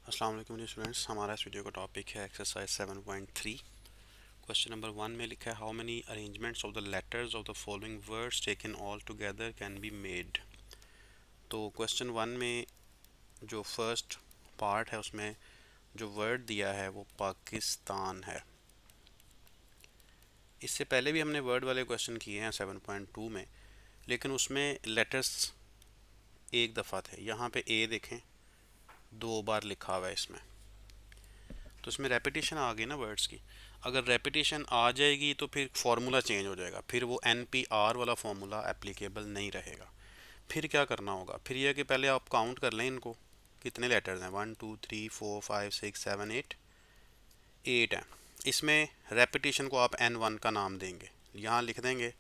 अस्सलाम वालेकुम dear students. हमारा इस वीडियो का टॉपिक है एक्सरसाइज 7.3। क्वेश्चन नंबर 1 में लिखा है how many arrangements of the letters of the following words taken all together can be made. तो क्वेश्चन 1 में जो फर्स्ट पार्ट है उसमें जो वर्ड दिया है वो पाकिस्तान है। इससे पहले भी हमने वर्ड वाले क्वेश्चन किए हैं 7.2 में, लेकिन उसमें लेटर्स एक दफ़ा थे। यहाँ पे ए देखें, 2 बार लिखा हुआ है इसमें, तो इसमें रेपिटेशन आ गई ना वर्ड्स की। अगर रेपिटेशन आ जाएगी तो फिर फार्मूला चेंज हो जाएगा, फिर वो NPR वाला फार्मूला एप्लीकेबल नहीं रहेगा। फिर क्या करना होगा, फिर यह कि पहले आप काउंट कर लें इनको, कितने लेटर्स हैं, 1 2 3 4 5 6 7 8, 8 हैं। इसमें रेपिटेशन को आप N1 का नाम देंगे। यहाँ लिख देंगे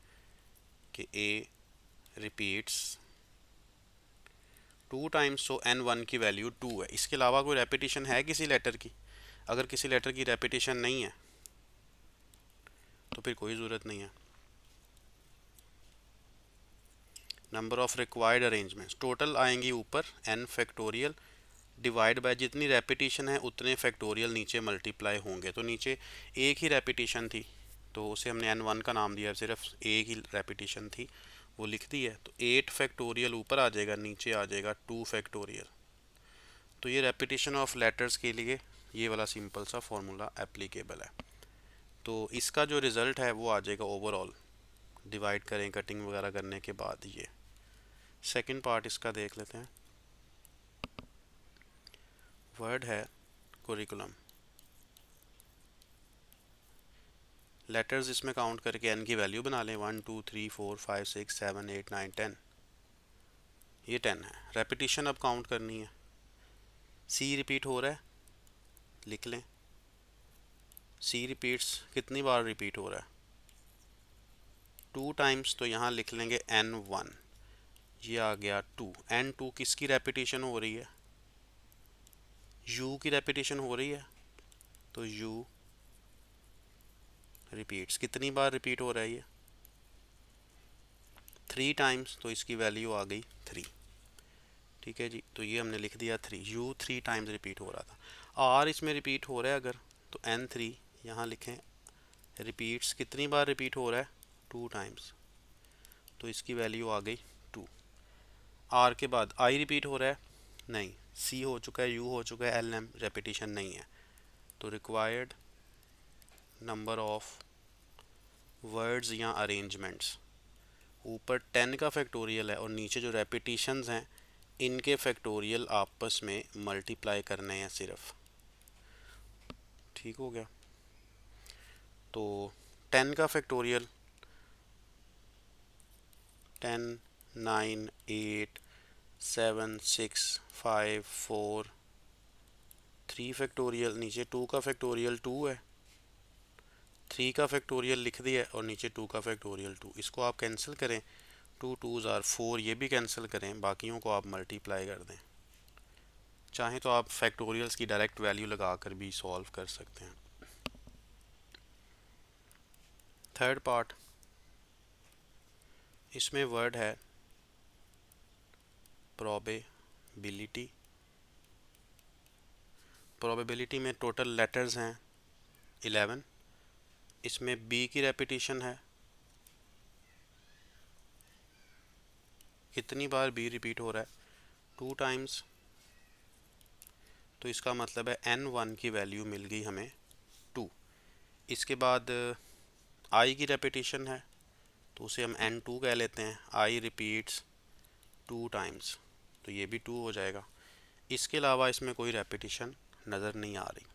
कि A रिपीट्स 2 टाइम्स, तो N1 की वैल्यू 2 है। इसके अलावा कोई रेपिटेशन है किसी लेटर की? अगर किसी लेटर की रेपिटेशन नहीं है तो फिर कोई ज़रूरत नहीं है। Number of required arrangements total आएंगी ऊपर n फैक्टोरियल डिवाइड बाय जितनी रेपिटेशन है उतने फैक्टोरियल नीचे मल्टीप्लाई होंगे। तो नीचे एक ही रेपिटेशन थी तो उसे हमने N1 का नाम दिया, सिर्फ एक ही रेपिटेशन थी वो लिख दी है। तो 8 फैक्टोरियल ऊपर आ जाएगा, नीचे आ जाएगा 2 फैक्टोरियल। तो ये रेपिटेशन ऑफ लेटर्स के लिए ये वाला सिंपल सा फॉर्मूला एप्लीकेबल है। तो इसका जो रिज़ल्ट है वो आ जाएगा ओवरऑल, डिवाइड करें कटिंग वगैरह करने के बाद। ये सेकंड पार्ट इसका देख लेते हैं। वर्ड है कुरिकुलम। लेटर्स इसमें काउंट करके n की वैल्यू बना लें, 1 2 3 4 5 6 7 8 9 10। ये 10 है। रेपिटेशन अब काउंट करनी है। C रिपीट हो रहा है, लिख लें। C रिपीट्स कितनी बार रिपीट हो रहा है? 2 टाइम्स, तो यहाँ लिख लेंगे N1। ये आ गया 2। N2 किसकी रेपिटेशन हो रही है? U की रेपिटेशन हो रही है, तो U रिपीट्स कितनी बार रिपीट हो रहा है? ये 3 टाइम्स, तो इसकी वैल्यू आ गई 3। ठीक है जी, तो ये हमने लिख दिया 3। U 3 टाइम्स रिपीट हो रहा था। R इसमें रिपीट हो रहा है अगर, तो N3 यहाँ लिखें। रिपीट्स कितनी बार रिपीट हो रहा है? 2 टाइम्स, तो इसकी वैल्यू आ गई 2। R के बाद I रिपीट हो रहा है? नहीं। C हो चुका है, U हो चुका है, LM रेपिटेशन नहीं है। तो रिक्वायर्ड नंबर ऑफ वर्ड्स या अरेंजमेंट्स, ऊपर 10 का फैक्टोरियल है और नीचे जो रेपिटेशंस हैं इनके फैक्टोरियल आपस में मल्टीप्लाई करने हैं सिर्फ। ठीक हो गया। तो 10 का फैक्टोरियल 10 9 8 7 6 5 4 3 फैक्टोरियल, नीचे 2 का फैक्टोरियल 2 है। 3 का फैक्टोरियल लिख दिया और नीचे 2 का फैक्टोरियल 2। इसको आप कैंसिल करें, 2 2s आर 4, ये भी कैंसिल करें, बाकियों को आप मल्टीप्लाई कर दें। चाहें तो आप फैक्टोरियल्स की डायरेक्ट वैल्यू लगा कर भी सॉल्व कर सकते हैं। थर्ड पार्ट, इसमें वर्ड है प्रोबेबिलिटी। प्रोबेबिलिटी में टोटल लेटर्स हैं 11। इसमें B की रेपिटेशन है, कितनी बार B रिपीट हो रहा है? 2 टाइम्स, तो इसका मतलब है N1 की वैल्यू मिल गई हमें 2। इसके बाद I की रेपिटेशन है तो उसे हम N2 कह लेते हैं। I रिपीट्स 2 टाइम्स, तो ये भी 2 हो जाएगा। इसके अलावा इसमें कोई रेपिटेशन नज़र नहीं आ रही।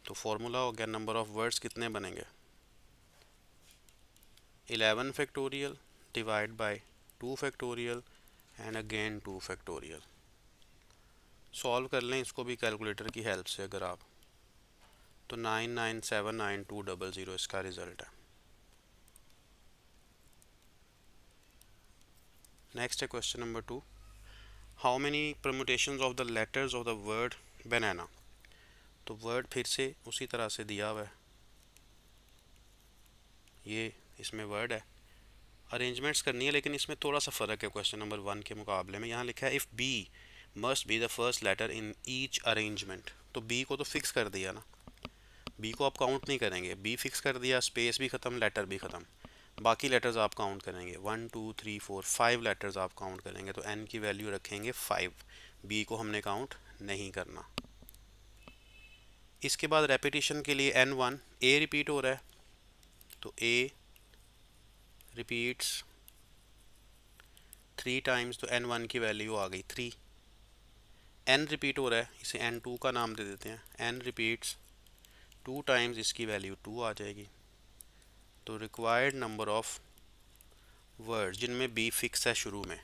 तो फॉर्मूला हो गया, नंबर ऑफ़ वर्ड्स कितने बनेंगे? 11 factorial divide by 2 factorial and again 2 factorial. Solve कर लें इसको भी कैलकुलेटर की हेल्प से अगर आप, तो 99799200 इसका रिज़ल्ट है। नेक्स्ट है question number 2, how many permutations of the letters of the word banana. तो वर्ड फिर से उसी तरह से दिया हुआ है, ये इसमें वर्ड है, अरेंजमेंट्स करनी है, लेकिन इसमें थोड़ा सा फ़र्क है क्वेश्चन नंबर 1 के मुकाबले में। यहाँ लिखा है if B must be the first letter in each arrangement. तो बी को तो फिक्स कर दिया ना, बी को आप काउंट नहीं करेंगे, बी फिक्स कर दिया, स्पेस भी ख़त्म, लेटर भी ख़त्म, बाकी लेटर्स आप काउंट करेंगे। 1 2 3 4 5 लेटर्स आप काउंट करेंगे, तो एन की वैल्यू रखेंगे 5, बी को हमने काउंट नहीं करना। इसके बाद रेपिटेशन के लिए N1 ए रिपीट हो रहा है, तो ए रिपीट्स 3 टाइम्स, तो N1 की वैल्यू आ गई 3। एन रिपीट हो रहा है, इसे N2 का नाम दे देते हैं, एन रिपीट्स 2 टाइम्स, इसकी वैल्यू 2 आ जाएगी। तो रिक्वायर्ड नंबर ऑफ वर्ड्स जिनमें बी फिक्स है शुरू में,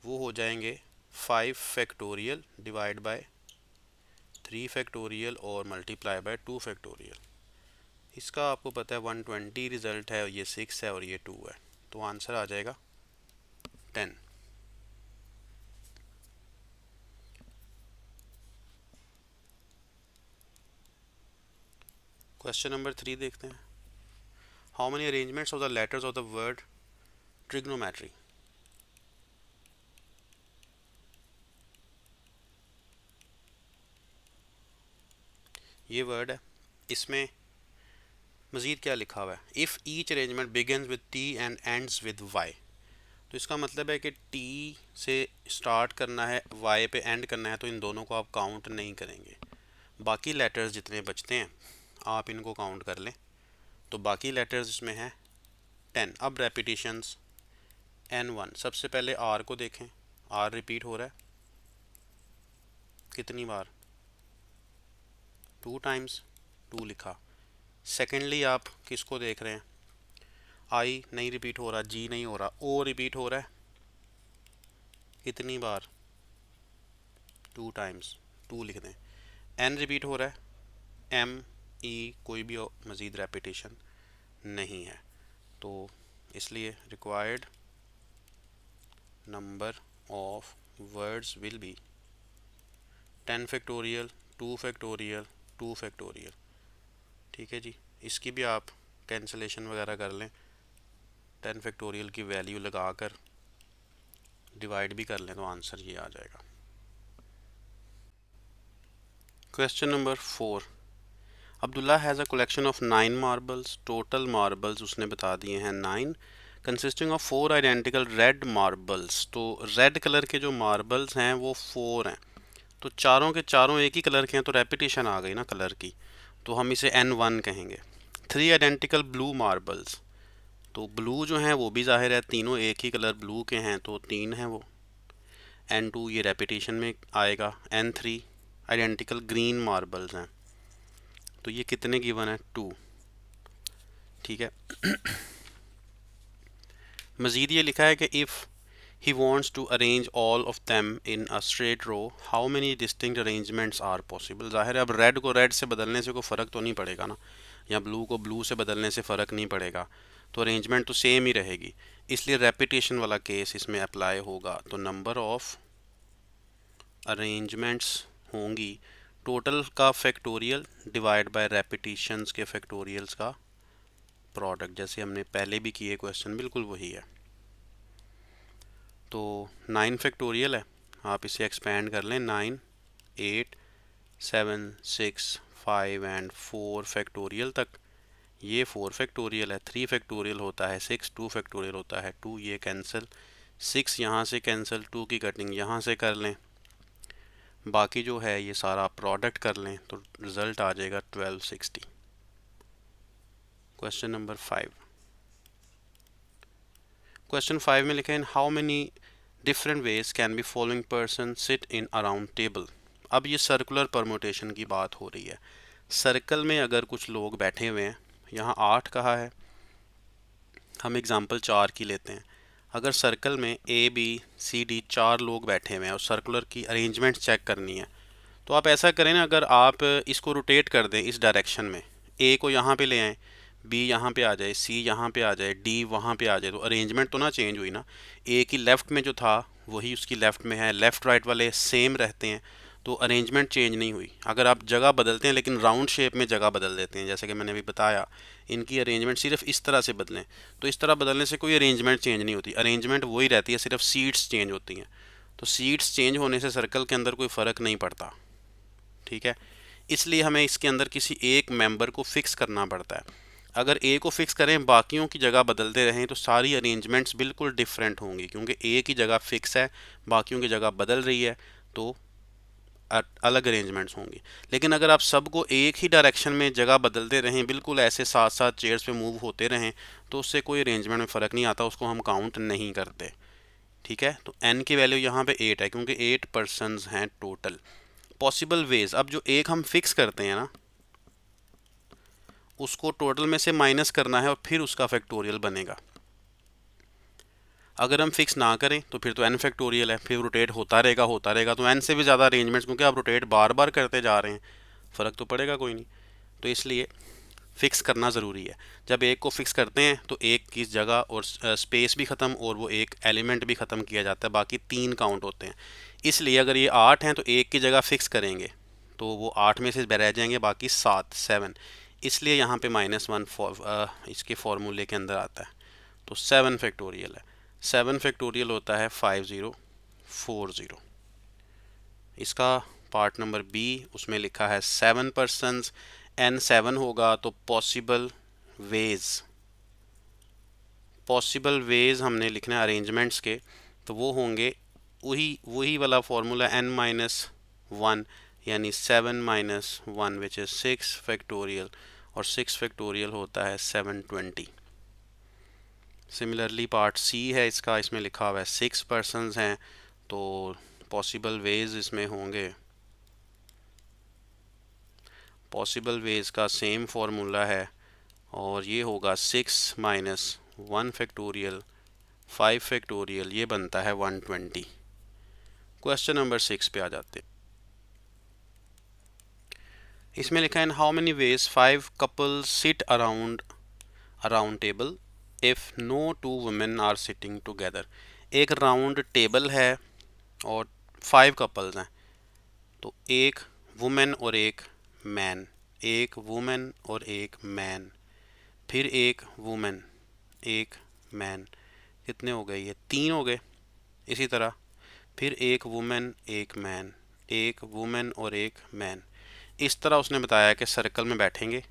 वो हो जाएंगे 5 फैक्टोरियल डिवाइड बाय 3 फैक्टोरियल और मल्टीप्लाई बाय 2 फैक्टोरियल। इसका आपको पता है 120 रिजल्ट है, ये 6 है और ये 2 है, तो आंसर आ जाएगा 10। क्वेश्चन नंबर 3 देखते हैं। How many arrangements of the letters of the word trigonometry. ये वर्ड है, इसमें मज़ीद क्या लिखा हुआ है, if each arrangement begins with T and ends with Y. तो इसका मतलब है कि टी से स्टार्ट करना है, वाई पे एंड करना है, तो इन दोनों को आप काउंट नहीं करेंगे। बाकी लेटर्स जितने बचते हैं आप इनको काउंट कर लें, तो बाकी लेटर्स इसमें हैं 10। अब रेपिटेशंस N1, सबसे पहले आर को देखें, आर रिपीट हो रहा है कितनी बार, 2 टाइम्स, 2 लिखा। सेकेंडली आप किसको देख रहे हैं, आई नहीं रिपीट हो रहा, जी नहीं हो रहा, ओ रिपीट हो रहा है कितनी बार, 2 टाइम्स, 2 लिख दें। एन रिपीट हो रहा है, एम ई कोई भी मज़ीद रेपिटेशन नहीं है, तो इसलिए required number of words will be 10 factorial 2 factorial 2 factorial. ठीक है जी, इसकी भी आप कैंसलेशन वगैरह कर लें, 10 फैक्टोरियल की वैल्यू लगाकर डिवाइड भी कर लें तो आंसर ये आ जाएगा। Question number 4, Abdullah has a collection of 9 marbles, total marbles उसने बता दिए हैं 9, consisting of 4 identical red marbles. तो रेड कलर के जो मार्बल्स हैं वो 4 हैं, तो चारों के चारों एक ही कलर के हैं, तो रेपिटेशन आ गई ना कलर की, तो हम इसे N1 कहेंगे। 3 आइडेंटिकल ब्लू मार्बल्स, तो ब्लू जो हैं वो भी जाहिर है तीनों एक ही कलर ब्लू के हैं, तो 3 हैं वो। N2 ये रेपिटेशन में आएगा। N3 आइडेंटिकल ग्रीन मार्बल्स हैं, तो ये कितने गिवन है, 2। ठीक है, मज़ीद ये लिखा है कि if he wants to arrange all of them in a straight row, how many distinct arrangements are possible। ज़ाहिर है अब रेड को रेड से बदलने से कोई फ़र्क तो नहीं पड़ेगा ना, या ब्लू को ब्लू से बदलने से फ़र्क नहीं पड़ेगा, तो अरेंजमेंट तो सेम ही रहेगी, इसलिए रेपिटेशन वाला केस इसमें अप्लाई होगा। तो नंबर ऑफ अरेंजमेंट्स होंगी टोटल का फैक्टोरियल डिवाइड बाय रेपिटेशंस के फैक्टोरियल्स का प्रोडक्ट, जैसे हमने पहले भी किए क्वेश्चन बिल्कुल वही है। तो 9 फैक्टोरियल है, आप इसे एक्सपेंड कर लें, 9 8 7 6 5 एंड 4 फैक्टोरियल तक। ये 4 फैक्टोरियल है, 3 फैक्टोरियल होता है 6, 2 फैक्टोरियल होता है 2, ये कैंसिल, 6 यहाँ से कैंसिल, 2 की कटिंग यहाँ से कर लें, बाकी जो है ये सारा प्रोडक्ट कर लें, तो रिज़ल्ट आ जाएगा 1260। क्वेश्चन नंबर 5, क्वेश्चन 5 में लिखा है, in how many different ways can be following person sit in a round table. अब ये सर्कुलर परमोटेशन की बात हो रही है, सर्कल में अगर कुछ लोग बैठे हुए हैं, यहाँ 8 कहा है, हम एग्जांपल 4 की लेते हैं। अगर सर्कल में ए बी सी डी 4 लोग बैठे हुए हैं और सर्कुलर की अरेंजमेंट चेक करनी है, तो आप ऐसा करें ना, अगर आप इसको रोटेट कर दें इस डायरेक्शन में, ए को यहाँ पे ले आएँ, बी यहाँ पे आ जाए, सी यहाँ पे आ जाए, डी वहाँ पे आ जाए, तो अरेंजमेंट तो ना चेंज हुई ना, ए की लेफ़्ट में जो था वही उसकी लेफ़्ट में है, लेफ़्ट राइट वाले सेम रहते हैं, तो अरेंजमेंट चेंज नहीं हुई। अगर आप जगह बदलते हैं लेकिन राउंड शेप में जगह बदल देते हैं, जैसे कि मैंने अभी बताया, इनकी अरेंजमेंट सिर्फ इस तरह से बदलें, तो इस तरह बदलने से कोई अरेंजमेंट चेंज नहीं होती, अरेंजमेंट वही रहती है, सिर्फ सीट्स चेंज होती हैं। तो सीट्स चेंज होने से सर्कल के अंदर कोई फ़र्क नहीं पड़ता, ठीक है। इसलिए हमें इसके अंदर किसी एक मेंबर को फिक्स करना पड़ता है। अगर ए को फिक्स करें, बाकियों की जगह बदलते रहें, तो सारी अरेंजमेंट्स बिल्कुल डिफरेंट होंगी, क्योंकि ए की जगह फिक्स है, बाकियों की जगह बदल रही है, तो अलग अरेंजमेंट्स होंगी। लेकिन अगर आप सबको एक ही डायरेक्शन में जगह बदलते रहें, बिल्कुल ऐसे साथ साथ चेयर्स पे मूव होते रहें, तो उससे कोई अरेंजमेंट में फ़र्क नहीं आता, उसको हम काउंट नहीं करते, ठीक है। तो एन की वैल्यू यहाँ पे 8 है, क्योंकि 8 पर्सनस हैं टोटल। पॉसिबल वेज, अब जो एक हम फिक्स करते हैं ना, उसको टोटल में से माइनस करना है और फिर उसका फैक्टोरियल बनेगा। अगर हम फिक्स ना करें तो फिर तो एन फैक्टोरियल है, फिर रोटेट होता रहेगा, तो एन से भी ज़्यादा अरेंजमेंट्स, क्योंकि आप रोटेट बार बार करते जा रहे हैं, फ़र्क तो पड़ेगा कोई नहीं। तो इसलिए फिक्स करना ज़रूरी है। जब एक को फिक्स करते हैं तो एक की जगह और स्पेस भी ख़त्म, और वो एक एलिमेंट भी ख़त्म किया जाता है, बाकी 3 काउंट होते हैं। इसलिए अगर ये 8 हैं तो एक की जगह फिक्स करेंगे तो वो 8 में से रह जाएंगे बाकी 7 इसलिए यहाँ पे -1 इसके फॉर्मूले के अंदर आता है। तो 7 फैक्टोरियल है, 7 फैक्टोरियल होता है 5040। इसका पार्ट नंबर बी, उसमें लिखा है 7 पर्सनस, एन 7 होगा, तो पॉसिबल वेज हमने लिखना है अरेंजमेंट्स के, तो वो होंगे वही वाला फार्मूला n-1, यानी 7 - 1 विच इज़ 6 फैक्टोरियल, और 6 फैक्टोरियल होता है 720। सिमिलरली पार्ट सी है इसका, इसमें लिखा हुआ है 6 पर्सनस हैं, तो पॉसिबल वेज इसमें होंगे, पॉसिबल वेज का सेम फार्मूला है, और ये होगा 6 - 1 फैक्टोरियल 5 फैक्टोरियल, ये बनता है 120। क्वेश्चन नंबर 6 पे आ जाते हैं। इसमें लिखा है in how many ways 5 couples sit around a round table if no 2 women are sitting together. एक राउंड टेबल है और 5 कपल्स हैं, तो एक वुमेन और एक मैन, एक वुमेन और एक मैन, फिर एक वुमेन एक मैन, कितने हो गए, ये 3 हो गए। इसी तरह फिर एक वुमेन एक मैन, एक वुमेन और एक मैन। इस तरह उसने बताया कि सर्कल में बैठेंगे,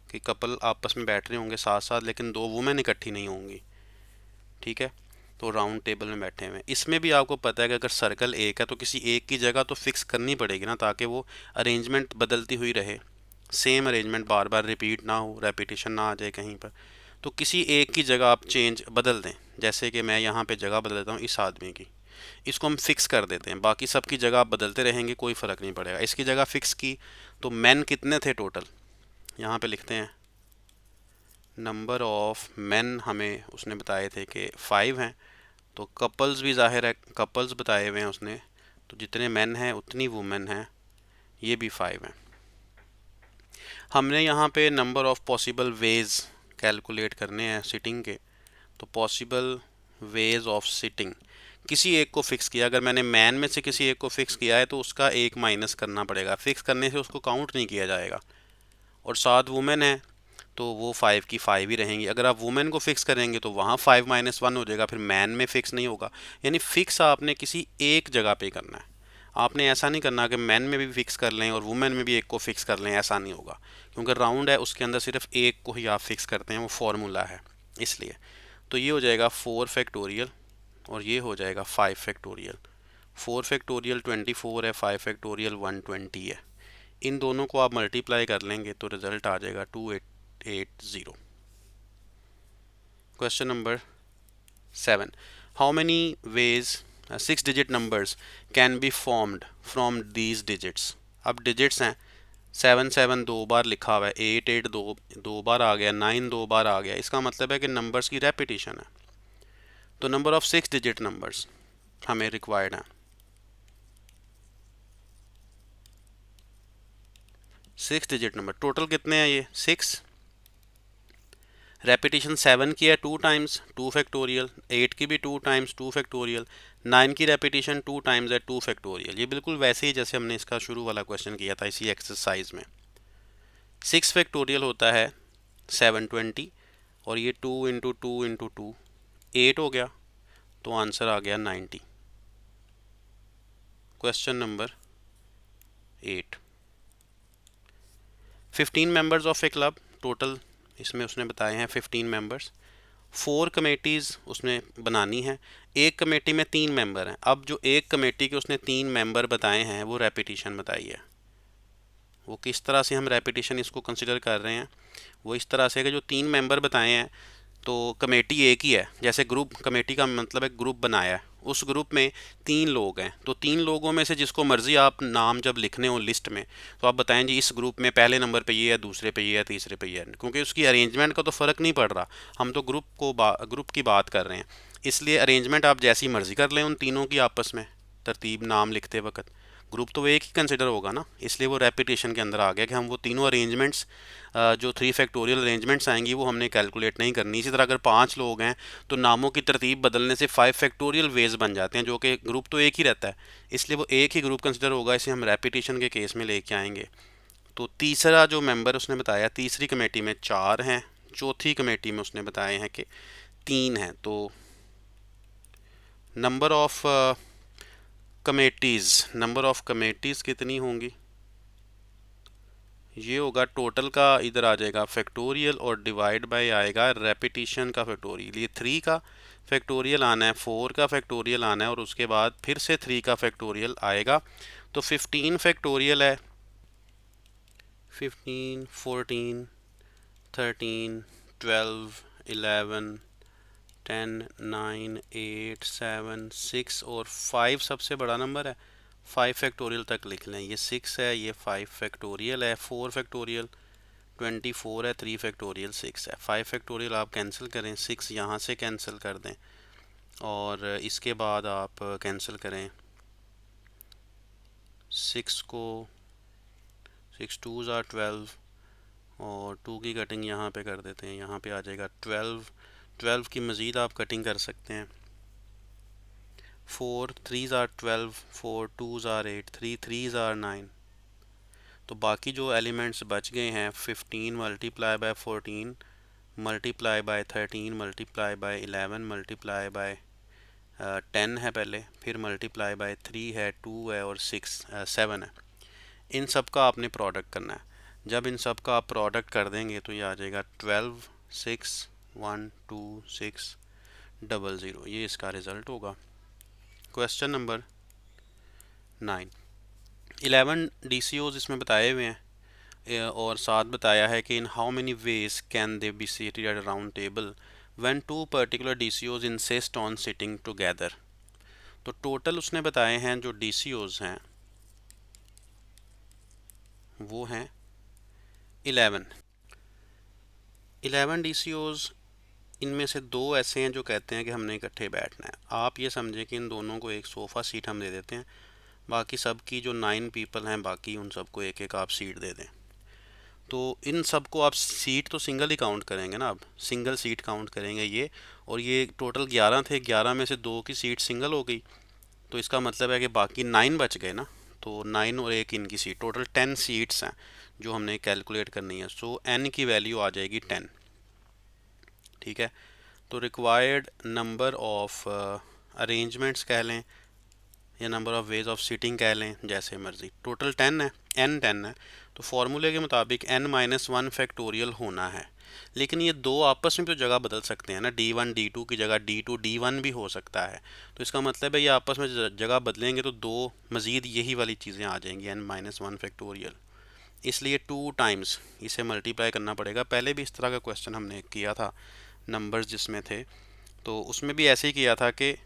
कि कपल आपस में बैठ रहे होंगे साथ साथ, लेकिन 2 वुमेन इकट्ठी नहीं होंगी, ठीक है। तो राउंड टेबल में बैठे हुए। इसमें भी आपको पता है कि अगर सर्कल एक है तो किसी एक की जगह तो फिक्स करनी पड़ेगी ना, ताकि वो अरेंजमेंट बदलती हुई रहे, सेम अरेंजमेंट बार बार रिपीट ना हो, रेपिटेशन ना आ जाए कहीं पर। तो किसी एक की जगह आप चेंज बदल दें, जैसे कि मैं यहाँ पे जगह बदल देता हूँ इस आदमी की, इसको हम फिक्स कर देते हैं, बाकी सब की जगह आप बदलते रहेंगे, कोई फ़र्क नहीं पड़ेगा। इसकी जगह फिक्स की, तो मैन कितने थे टोटल, यहाँ पे लिखते हैं नंबर ऑफ मैन, हमें उसने बताए थे कि 5 हैं, तो कपल्स भी जाहिर है कपल्स बताए हुए हैं उसने, तो जितने मैन हैं उतनी वुमेन हैं, ये भी 5 हैं। हमने यहाँ पे number of possible ways calculate करने हैं सिटिंग के, तो पॉसिबल वेज ऑफ सिटिंग, किसी एक को फिक्स किया, अगर मैंने मैन में से किसी एक को फिक्स किया है तो उसका एक माइनस करना पड़ेगा, फिक्स करने से उसको काउंट नहीं किया जाएगा। और 7 वुमेन है तो वो 5 की 5 ही रहेंगी। अगर आप वुमेन को फिक्स करेंगे तो वहाँ 5 - 1 हो जाएगा, फिर मैन में फिक्स नहीं होगा। यानी फिक्स आपने किसी एक जगह पे करना है, आपने ऐसा नहीं करना कि मैन में भी फिक्स कर लें और वुमेन में भी एक को फिक्स कर लें, ऐसा नहीं होगा, क्योंकि राउंड है उसके अंदर सिर्फ एक को ही आप फिक्स करते हैं, वो फार्मूला है इसलिए। तो ये हो जाएगा 4 फैक्टोरियल और ये हो जाएगा 5 फैक्टोरियल। 4 फैक्टोरियल 24 है, 5 फैक्टोरियल 120 है। इन दोनों को आप मल्टीप्लाई कर लेंगे तो रिजल्ट आ जाएगा 2880। Question number 7, how many veg 6 digit numbers can be formed from these digits. अब डिजिट्स हैं 7 7 2 बार लिखा हुआ है, 8 8 दो बार आ गया, 9 2 बार आ गया, इसका मतलब है कि नंबर्स की रेपिटेशन है। तो नंबर ऑफ 6 डिजिट नंबर्स हमें रिक्वायर्ड है। 6 डिजिट नंबर टोटल कितने हैं, ये 6, रेपिटेशन 7 की है 2 टाइम्स 2 फैक्टोरियल, 8 की भी 2 टाइम्स 2 फैक्टोरियल, 9 की रेपिटेशन 2 टाइम्स है 2 फैक्टोरियल। ये बिल्कुल वैसे ही जैसे हमने इसका शुरू वाला क्वेश्चन किया था इसी एक्सरसाइज में। 6 फैक्टोरियल होता है 720, और ये 2 इंटू 2 इंटू 2 8 हो गया, तो आंसर आ गया 90। Question number 8, 15 members of A club, total इसमें उसने बताए हैं 15 मेंबर्स। 4 कमेटीज़ उसने बनानी है, एक कमेटी में 3 मेंबर हैं। अब जो एक कमेटी के उसने 3 मेंबर बताए हैं वो रेपिटेशन बताइए। वो किस तरह से हम रेपिटेशन इसको कंसिडर कर रहे हैं, वो इस तरह से कि जो 3 मेंबर बताए हैं तो कमेटी एक ही है। जैसे ग्रुप, कमेटी का मतलब है ग्रुप बनाया है, उस ग्रुप में 3 लोग हैं, तो 3 लोगों में से जिसको मर्जी आप नाम जब लिखने हो लिस्ट में तो आप बताएं जी इस ग्रुप में पहले नंबर पे ये है, दूसरे पे ये है, तीसरे पे ये है, क्योंकि उसकी अरेंजमेंट का तो फ़र्क नहीं पड़ रहा, हम तो ग्रुप की बात कर रहे हैं। इसलिए अरेंजमेंट आप जैसी मर्जी कर लें उन तीनों की आपस में, तरतीब नाम लिखते वक्त ग्रुप तो वो एक ही कंसिडर होगा ना। इसलिए वो रेपिटेशन के अंदर आ गया कि हम वो तीनों अरेंजमेंट्स, जो 3 फैक्टोरियल अरेंजमेंट्स आएंगी वो हमने कैलकुलेट नहीं करनी। इसी तरह अगर 5 लोग हैं तो नामों की तरतीब बदलने से 5 फैक्टोरियल वेज बन जाते हैं, जो कि ग्रुप तो एक ही रहता है, इसलिए वो एक ही ग्रुप कंसिडर होगा। इसे हम रेपिटेशन के केस में लेके आएंगे। तो तीसरा जो मेंबर उसने बताया, तीसरी कमेटी में 4 हैं, चौथी कमेटी में उसने बताए हैं कि 3 हैं। तो नंबर ऑफ कमेटीज़ कितनी होंगी, ये होगा टोटल का, इधर आ जाएगा फैक्टोरियल और डिवाइड बाय आएगा रेपिटेशन का फैक्टोरियल। ये 3 का फैक्टोरियल आना है, 4 का फैक्टोरियल आना है और उसके बाद फिर से 3 का फैक्टोरियल आएगा। तो 15 फैक्टोरियल है, 15, 14, 13, 12, 11, 10, 9, 8, 7, 6 और 5 सबसे बड़ा नंबर है। 5 फैक्टोरियल तक लिख लें, ये 6 है, ये 5 फैक्टोरियल है, 4 फैक्टोरियल 24 है, 3 फैक्टोरियल 6 है। 5 फैक्टोरियल आप कैंसिल करें, 6 यहाँ से कैंसिल कर दें और इसके बाद आप कैंसिल करें 6 को, 6 2s आर 12 और 2 की कटिंग यहाँ पे कर देते हैं, यहाँ पे आ जाएगा 12। 12 की मज़ीद आप कटिंग कर सकते हैं, 4 3s are 12, 4 2s are 8, 3 3s are 9। तो बाकी जो एलिमेंट्स बच गए हैं 15 multiply by 14 multiply by 13 multiply by 11 multiply by 10 है पहले, फिर मल्टीप्लाई बाय 3 है, 2 है और 7 है। इन सब का आपने प्रोडक्ट करना है। जब इन सब का आप प्रोडक्ट कर देंगे तो ये आ जाएगा 12 6 1 2 6 0 0, ये इसका रिज़ल्ट होगा। क्वेश्चन नंबर 9, 11 DCOs इसमें बताए हुए हैं और साथ बताया है कि इन how many veg can they B seated at a round table when 2 particular DCOs insist on sitting together. तो टोटल उसने बताए हैं जो DCOs हैं वो हैं 11 DCOs। इनमें से 2 ऐसे हैं जो कहते हैं कि हमने इकट्ठे बैठना है। आप ये समझें कि इन दोनों को एक सोफ़ा सीट हम दे देते हैं, बाकी सब की जो 9 पीपल हैं बाकी उन सबको एक एक आप सीट दे दें। तो इन सब को आप सीट तो सिंगल ही काउंट करेंगे ना, आप सिंगल सीट काउंट करेंगे ये, और ये टोटल 11 थे, 11 में से 2 की सीट सिंगल हो गई, तो इसका मतलब है कि बाकी 9 बच गए ना। तो 9 और एक इनकी सीट, टोटल 10 सीट्स हैं जो हमने कैलकुलेट करनी है। सो n की वैल्यू आ जाएगी 10। ठीक है, तो रिक्वायर्ड नंबर ऑफ अरेंजमेंट्स कह लें या number of ways of seating कह लें, जैसे मर्जी, टोटल 10 है, n 10 है। तो फार्मूले के मुताबिक n-1 फैक्टोरियल होना है। लेकिन ये 2 आपस में तो जगह बदल सकते हैं ना, D1 D2 की जगह D2 D1 भी हो सकता है। तो इसका मतलब है ये आपस में जगह बदलेंगे तो 2 मज़ीद यही वाली चीज़ें आ जाएंगी, n-1 फैक्टोरियल। इसलिए 2 टाइम्स इसे मल्टीप्लाई करना पड़ेगा। पहले भी इस तरह का क्वेश्चन हमने किया था, नंबर्स जिसमें थे, तो उसमें भी ऐसे ही किया था कि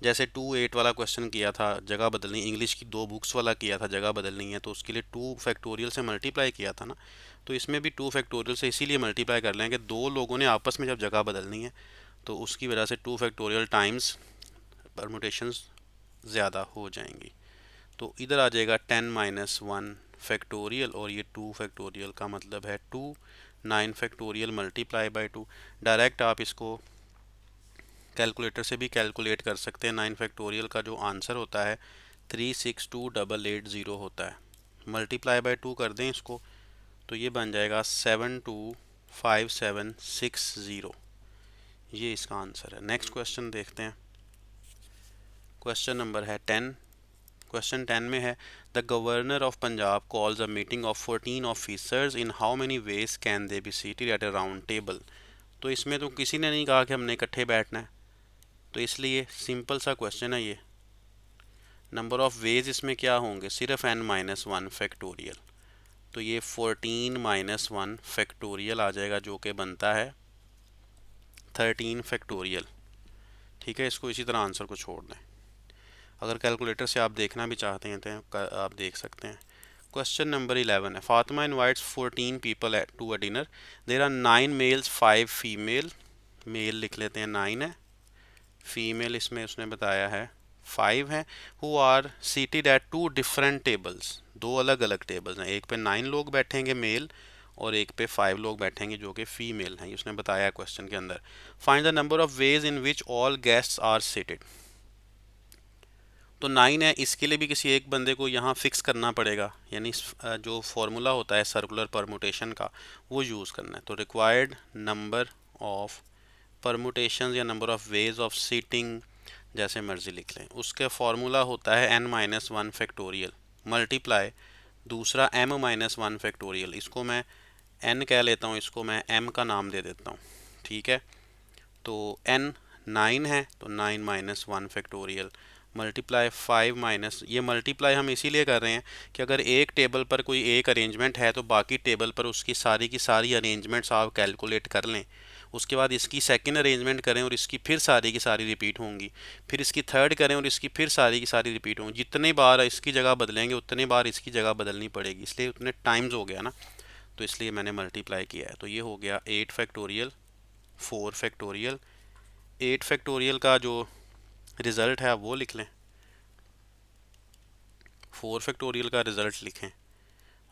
जैसे 2 8 वाला क्वेश्चन किया था, जगह बदलनी, इंग्लिश की 2 बुक्स वाला किया था, जगह बदलनी है, तो उसके लिए 2 फैक्टोरियल से मल्टीप्लाई किया था ना। तो इसमें भी 2 फैक्टोरियल से इसीलिए मल्टीप्लाई कर लें कि 2 लोगों ने आपस में जब जगह बदलनी है तो उसकी वजह से 2 फैक्टोरियल टाइम्स परमुटेशंस ज़्यादा हो जाएंगी। तो इधर आ जाएगा 10-1 फैक्टोरियल और ये 2 फैक्टोरियल का मतलब है 2, 9 फैक्टोरियल मल्टीप्लाई बाय 2। डायरेक्ट आप इसको कैलकुलेटर से भी कैलकुलेट कर सकते हैं। 9 फैक्टोरियल का जो आंसर होता है 362880 होता है। मल्टीप्लाई बाय 2 कर दें इसको तो ये बन जाएगा 725760, ये इसका आंसर है। नेक्स्ट क्वेश्चन देखते हैं। क्वेश्चन नंबर है 10, क्वेश्चन 10 में है the governor of Punjab calls a meeting of 14 officers in how many veg can they B seated at a round table. तो इसमें तो किसी ने नहीं कहा कि हमने इकट्ठे बैठना है, तो इसलिए सिंपल सा क्वेश्चन है ये। नंबर ऑफ वेज इसमें क्या होंगे, सिर्फ n-1 फैक्टोरियल, तो ये 14 - 1 फैक्टोरियल आ जाएगा जो कि बनता है 13 फैक्टोरियल। ठीक है, इसको इसी तरह आंसर को छोड़ दें। अगर कैलकुलेटर से आप देखना भी चाहते हैं तो आप देख सकते हैं। क्वेश्चन नंबर 11 है Fatima invites 14 people to a dinner, there are 9 males 5 female. Male लिख लेते हैं 9 है, फीमेल इसमें उसने बताया है 5 है। Who are seated at 2 different tables, दो अलग अलग टेबल्स हैं, एक पे 9 लोग बैठेंगे मेल और एक पे 5 लोग बैठेंगे जो कि फीमेल हैं, उसने बताया क्वेश्चन के अंदर। Find the number of ways in which all guests are seated. तो 9 है, इसके लिए भी किसी एक बंदे को यहाँ फिक्स करना पड़ेगा, यानी जो फॉर्मूला होता है सर्कुलर परमुटेशन का वो यूज़ करना है। तो रिक्वायर्ड नंबर ऑफ परमुटेशन या number of ways of seating जैसे मर्जी लिख लें, उसका फॉर्मूला होता है n-1 फैक्टोरियल मल्टीप्लाई दूसरा m-1 फैक्टोरियल। इसको मैं n कह लेता हूँ, इसको मैं m का नाम दे देता हूँ। ठीक है, तो n 9 है तो 9 - 1 फैक्टोरियल मल्टीप्लाई 5 माइनस, ये मल्टीप्लाई हम इसीलिए कर रहे हैं कि अगर एक टेबल पर कोई एक अरेंजमेंट है तो बाकी टेबल पर उसकी सारी की सारी अरेंजमेंट्स आप कैलकुलेट कर लें, उसके बाद इसकी सेकंड अरेंजमेंट करें और इसकी फिर सारी की सारी रिपीट होंगी, फिर इसकी थर्ड करें और इसकी फिर सारी की सारी रिपीट होंगी। जितने बार इसकी जगह बदलेंगे उतने बार इसकी जगह बदलनी पड़ेगी, इसलिए उतने टाइम्स हो गया ना, तो इसलिए मैंने मल्टीप्लाई किया है। तो ये हो गया 8 फैक्टोरियल 4 फैक्टोरियल। 8 फैक्टोरियल का जो रिज़ल्ट है वो लिख लें, 4 फैक्टोरियल का रिज़ल्ट लिखें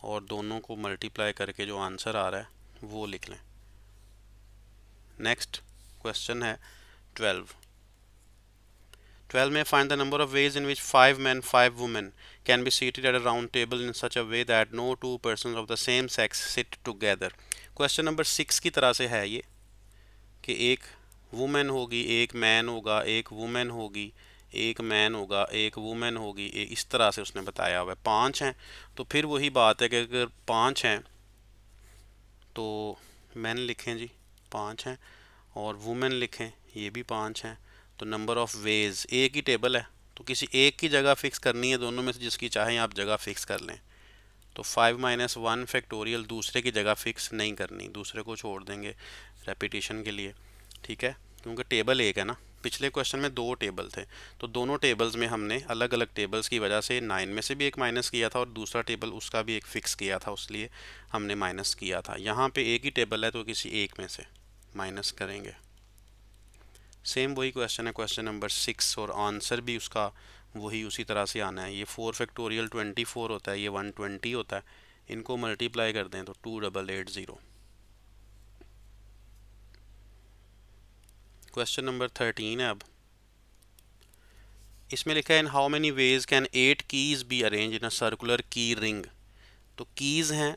और दोनों को मल्टीप्लाई करके जो आंसर आ रहा है वो लिख लें। नेक्स्ट क्वेश्चन है 12 में find the number of ways in which 5 men 5 women can be seated at a round table in such a way that no 2 persons of the same sex sit together. Question number 6 की तरह से है ये कि एक women होगी, एक man होगा, एक वुमेन होगी, एक मैन होगा, एक वुमेन होगी, इस तरह से उसने बताया हुआ है। 5 हैं तो फिर वही बात है कि अगर 5 हैं तो मैन लिखें जी 5 हैं, और वुमेन लिखें ये भी 5 हैं। तो नंबर ऑफ़ वेज, एक ही टेबल है तो किसी एक की जगह फ़िक्स करनी है, दोनों में से जिसकी चाहें आप जगह फ़िक्स कर लें। तो 5 - 1 फैक्टोरियल दूसरे की जगह फ़िक्स नहीं करनी, दूसरे को छोड़ देंगे रेपिटेशन के लिए। ठीक है, क्योंकि टेबल एक है ना, पिछले क्वेश्चन में 2 टेबल थे तो दोनों टेबल्स में हमने अलग अलग टेबल्स की वजह से 9 में से भी एक माइनस किया था और दूसरा टेबल उसका भी एक फ़िक्स किया था, उसलिए हमने माइनस किया था। यहाँ पे एक ही टेबल है तो किसी एक में से माइनस करेंगे। सेम वही क्वेश्चन है क्वेश्चन नंबर 6 और आंसर भी उसका वही उसी तरह से आना है। ये 4 फैक्टोरियल 24 होता है, ये 120 होता है, इनको मल्टीप्लाई कर दें तो 2880। क्वेश्चन नंबर 13 है अब, इसमें लिखा है in how many veg can 8 keys be arrange in a circular की रिंग। तो कीज़ हैं,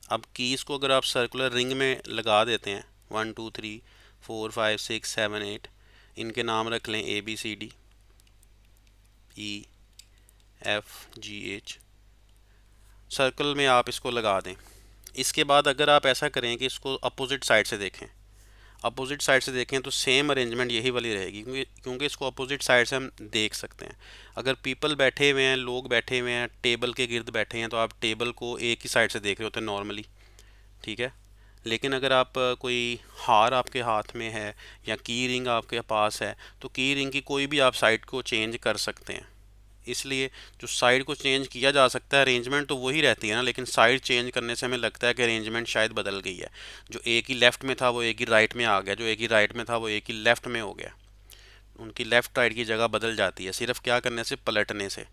अब कीज़ को अगर आप सर्कुलर रिंग में लगा देते हैं 1 2 3 4 5 6 7 8, इनके नाम रख लें ABCD EFGH, सर्कल में आप इसको लगा दें। इसके बाद अगर आप ऐसा करें कि इसको अपोजिट साइड से देखें, अपोजिट साइड से देखें तो सेम अरेंजमेंट यही वाली रहेगी, क्योंकि इसको अपोजिट साइड से हम देख सकते हैं। अगर पीपल बैठे हुए हैं, लोग बैठे हुए हैं, टेबल के गिर्द बैठे हैं तो आप टेबल को एक ही साइड से देख रहे होते हैं नॉर्मली। ठीक है, लेकिन अगर आप कोई हार आपके हाथ में है या की रिंग आपके पास है तो की रिंग की कोई भी आप साइड को चेंज कर सकते हैं। इसलिए जो साइड को चेंज किया जा सकता है, अरेंजमेंट तो वही रहती है ना, लेकिन साइड चेंज करने से हमें लगता है कि अरेंजमेंट शायद बदल गई है। जो एक ही लेफ़्ट में था वो एक ही राइट में आ गया, जो एक ही राइट में था वो एक ही लेफ़्ट में हो गया। उनकी लेफ़्ट राइट की जगह बदल जाती है सिर्फ क्या करने से, पलटने से।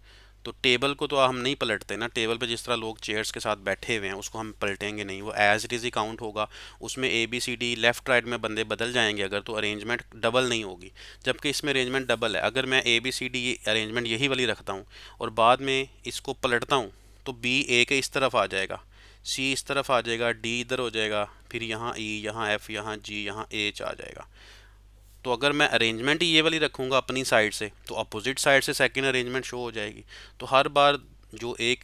तो टेबल को तो हम नहीं पलटते ना, टेबल पे जिस तरह लोग चेयर्स के साथ बैठे हुए हैं उसको हम पलटेंगे नहीं, वो एज इट इज़ ही काउंट होगा। उसमें ABCD लेफ़्ट राइट में बंदे बदल जाएंगे अगर, तो अरेंजमेंट डबल नहीं होगी। जबकि इसमें अरेंजमेंट डबल है। अगर मैं ABCD अरेंजमेंट यही वाली रखता हूँ और बाद में इसको पलटता हूँ तो B A के इस तरफ आ जाएगा, C इस तरफ आ जाएगा, D इधर हो जाएगा, फिर यहाँ E, यहाँ F, यहाँ G, यहाँ H आ जाएगा। तो अगर मैं अरेंजमेंट ही ये वाली रखूँगा अपनी साइड से तो अपोजिट साइड से सेकंड अरेंजमेंट शो हो जाएगी। तो हर बार जो एक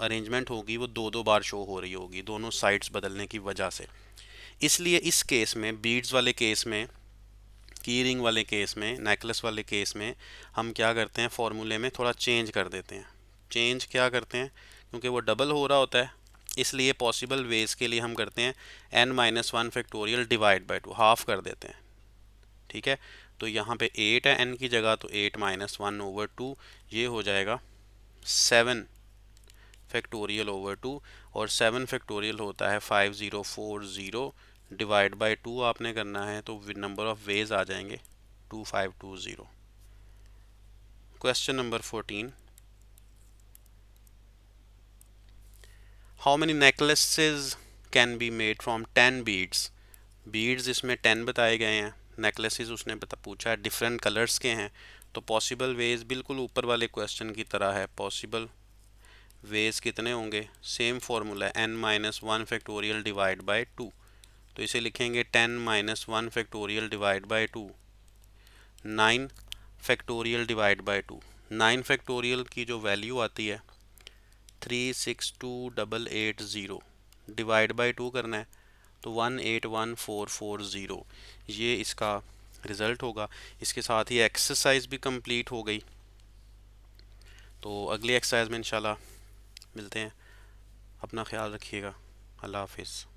अरेंजमेंट होगी वो दो दो बार शो हो रही होगी दोनों साइड्स बदलने की वजह से। इसलिए इस केस में, बीड्स वाले केस में, की रिंग वाले केस में, नेकलेस वाले केस में हम क्या करते हैं, फॉर्मूले में थोड़ा चेंज कर देते हैं। चेंज क्या करते हैं, क्योंकि वो डबल हो रहा होता है, इसलिए पॉसिबल वेज के लिए हम करते हैं n-1 factorial divide by 2, half कर देते हैं। ठीक है, तो यहाँ पे 8 है n की जगह, तो 8-1/2 ये हो जाएगा 7 फैक्टोरियल ओवर 2, और 7 फैक्टोरियल होता है 5040, डिवाइड बाय 2 आपने करना है, तो नंबर ऑफ वेज आ जाएंगे 2520। Question number 14, how many necklaces can be made from 10 beads. Beads इसमें 10 बताए गए हैं, नेकलेसेस उसने पूछा है डिफरेंट कलर्स के हैं। तो पॉसिबल वेज बिल्कुल ऊपर वाले क्वेश्चन की तरह है। पॉसिबल वेज कितने होंगे, सेम फॉर्मूला है n-1 फैक्टोरियल डिवाइड बाय 2, तो इसे लिखेंगे 10-1 factorial divide by 2, 9 factorial divide by 2। 9 factorial की जो वैल्यू आती है 362880, डिवाइड बाय 2 करना है तो 181440, ये इसका रिज़ल्ट होगा। इसके साथ ही एक्सरसाइज भी कंप्लीट हो गई। तो अगली एक्सरसाइज में इंशाल्लाह मिलते हैं। अपना ख्याल रखिएगा। अल्लाह हाफिज़।